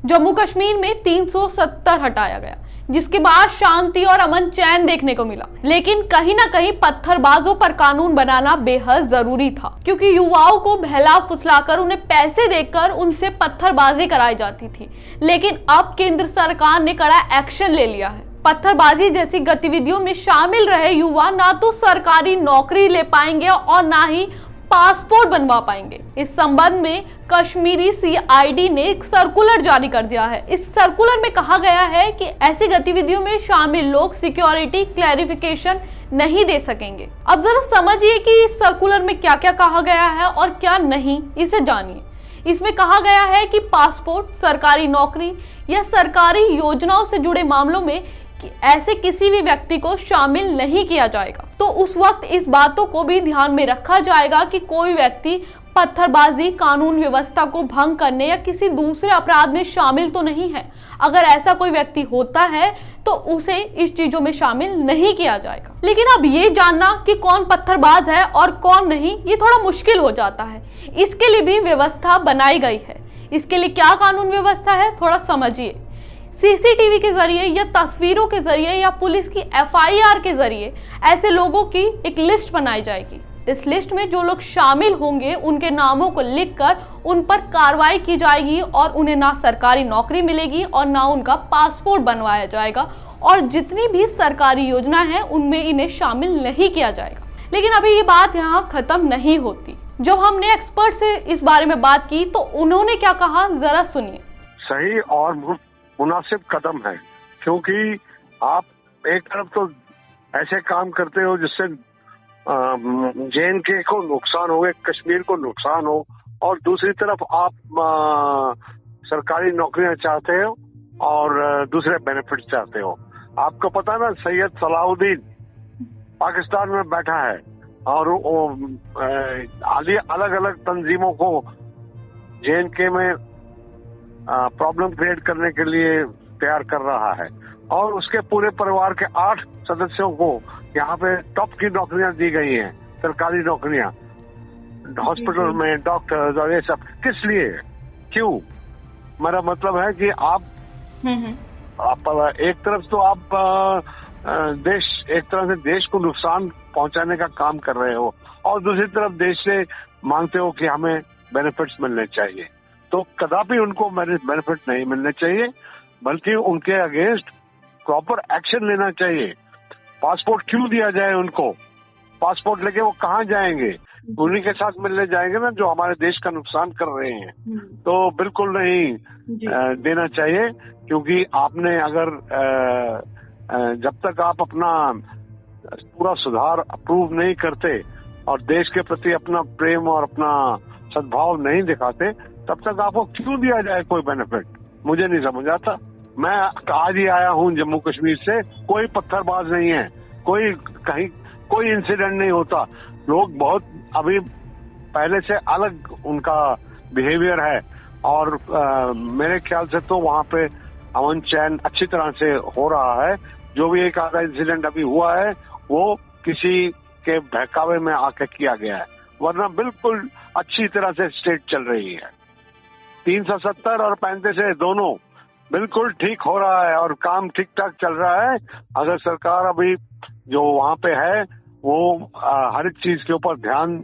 जम्मू कश्मीर में 370 हटाया गया, जिसके बाद शांति और अमन चैन देखने को मिला। लेकिन कहीं ना कहीं पत्थरबाजों पर कानून बनाना बेहद जरूरी था, क्योंकि युवाओं को बहला फुसलाकर उन्हें पैसे देकर उनसे पत्थरबाजी कराई जाती थी। लेकिन अब केंद्र सरकार ने कड़ा एक्शन ले लिया है। पत्थरबाजी जैसी गतिविधियों में शामिल रहे युवा ना तो सरकारी नौकरी ले पाएंगे और ना ही पासपोर्ट बनवा पाएंगे। इस संबंध में कश्मीरी CID ने एक सर्कुलर जारी कर दिया है। इस सर्कुलर में कहा गया है कि ऐसी गतिविधियों में शामिल लोग सिक्योरिटी क्लैरिफिकेशन नहीं दे सकेंगे। अब जरा समझिए कि इस सर्कुलर में क्या क्या कहा गया है और क्या नहीं, इसे जानिए। इसमें कहा गया है कि पासपोर्ट, सरकारी नौकरी या सरकारी योजनाओं से जुड़े मामलों में ऐसे किसी भी व्यक्ति को शामिल नहीं किया जाएगा। तो उस वक्त इस बातों को भी ध्यान में रखा जाएगा कि कोई व्यक्ति पत्थरबाजी, कानून व्यवस्था को भंग करने या किसी दूसरे अपराध में शामिल तो नहीं है। अगर ऐसा कोई व्यक्ति होता है तो उसे इस चीजों में शामिल नहीं किया जाएगा। लेकिन अब ये जानना कि कौन पत्थरबाज है और कौन नहीं, ये थोड़ा मुश्किल हो जाता है। इसके लिए भी व्यवस्था बनाई गई है। इसके लिए क्या कानून व्यवस्था है, थोड़ा समझिए। CCTV के जरिए या तस्वीरों के जरिए या पुलिस की FIR के जरिए ऐसे लोगों की एक लिस्ट बनाई जाएगी। इस लिस्ट में जो लोग शामिल होंगे उनके नामों को लिखकर उन पर कार्रवाई की जाएगी और उन्हें ना सरकारी नौकरी मिलेगी और ना उनका पासपोर्ट बनवाया जाएगा, और जितनी भी सरकारी योजना है उनमें इन्हें शामिल नहीं किया जाएगा। लेकिन अभी ये बात यहाँ खत्म नहीं होती। जब हमने एक्सपर्ट से इस बारे में बात की तो उन्होंने क्या कहा, जरा सुनिए। सही और मुनासिब कदम है, क्योंकि आप एक तरफ तो ऐसे काम करते हो जिससे JNK को नुकसान हो, कश्मीर को नुकसान हो, और दूसरी तरफ आप सरकारी नौकरियां चाहते हो और दूसरे बेनिफिट चाहते हो। आपको पता ना, सैयद सलाउद्दीन पाकिस्तान में बैठा है और वो अलग अलग तंजीमों को JNK में प्रॉब्लम क्रिएट करने के लिए तैयार कर रहा है, और उसके पूरे परिवार के 8 सदस्यों को यहाँ पे टॉप की नौकरियां दी गई हैं, सरकारी नौकरियां, हॉस्पिटल में डॉक्टर्स और ये सब। किस लिए, क्यों? मेरा मतलब है कि आप एक तरफ तो आप एक तरह से देश को नुकसान पहुंचाने का काम कर रहे हो, और दूसरी तरफ देश से मांगते हो कि हमें बेनिफिट्स मिलने चाहिए। तो कदापि उनको बेनिफिट नहीं मिलने चाहिए, बल्कि उनके अगेंस्ट प्रॉपर एक्शन लेना चाहिए। पासपोर्ट क्यों दिया जाए उनको? पासपोर्ट लेके वो कहाँ जाएंगे? उन्हीं के साथ मिलने जाएंगे ना जो हमारे देश का नुकसान कर रहे हैं। तो बिल्कुल नहीं देना चाहिए, क्योंकि आपने अगर जब तक आप अपना पूरा सुधार अप्रूव नहीं करते और देश के प्रति अपना प्रेम और अपना सद्भाव नहीं दिखाते, तब तक आपको क्यों दिया जाए कोई बेनिफिट? मुझे नहीं समझ आता। मैं आज ही आया हूँ जम्मू कश्मीर से, कोई पत्थरबाज नहीं है, कहीं कोई इंसिडेंट नहीं होता। लोग बहुत अभी पहले से अलग उनका बिहेवियर है, और मेरे ख्याल से तो वहाँ पे अमन चैन अच्छी तरह से हो रहा है। जो भी एक आधा इंसिडेंट अभी हुआ है वो किसी के बहकावे में आके किया गया है, वरना बिल्कुल अच्छी तरह से स्टेट चल रही है। 370 और 35 दोनों बिल्कुल ठीक हो रहा है और काम ठीक ठाक चल रहा है। अगर सरकार अभी जो वहाँ पे है वो हर एक चीज के ऊपर ध्यान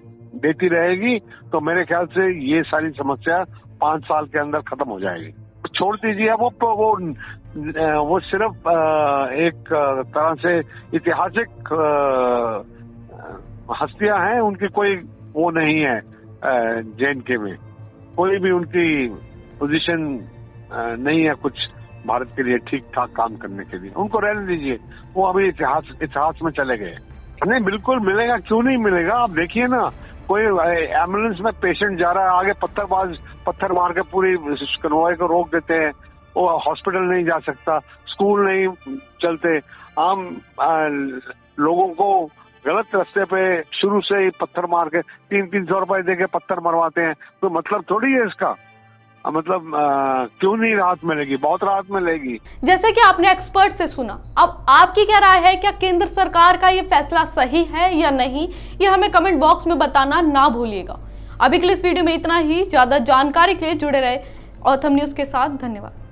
देती रहेगी तो मेरे ख्याल से ये सारी समस्या 5 साल के अंदर खत्म हो जाएगी। छोड़ दीजिए, वो सिर्फ एक तरह से ऐतिहासिक हस्तियां हैं, उनकी कोई वो नहीं है। JNK में कोई भी उनकी पोजीशन नहीं है कुछ भारत के लिए ठीक ठाक काम करने के लिए। उनको रहने दीजिए, वो अभी इतिहास में चले गए। नहीं, बिल्कुल मिलेगा, क्यों नहीं मिलेगा? आप देखिए ना, कोई एम्बुलेंस में पेशेंट जा रहा है, आगे पत्थर मार के पूरी कन्वॉय को रोक देते हैं, वो हॉस्पिटल नहीं जा सकता, स्कूल नहीं चलते, आम लोगों को गलत रास्ते पे शुरू से ही पत्थर मार के 300-300 रुपए दे के पत्थर मरवाते हैं। तो मतलब थोड़ी है इसका, मतलब क्यों नहीं राहत मिलेगी? बहुत राहत मिलेगी। जैसे कि आपने एक्सपर्ट से सुना, अब आपकी क्या राय है? क्या केंद्र सरकार का ये फैसला सही है या नहीं, ये हमें कमेंट बॉक्स में बताना ना भूलिएगा। अभी के लिए इस वीडियो में इतना ही। ज्यादा जानकारी के लिए जुड़े रहे ऑथम न्यूज के साथ। धन्यवाद।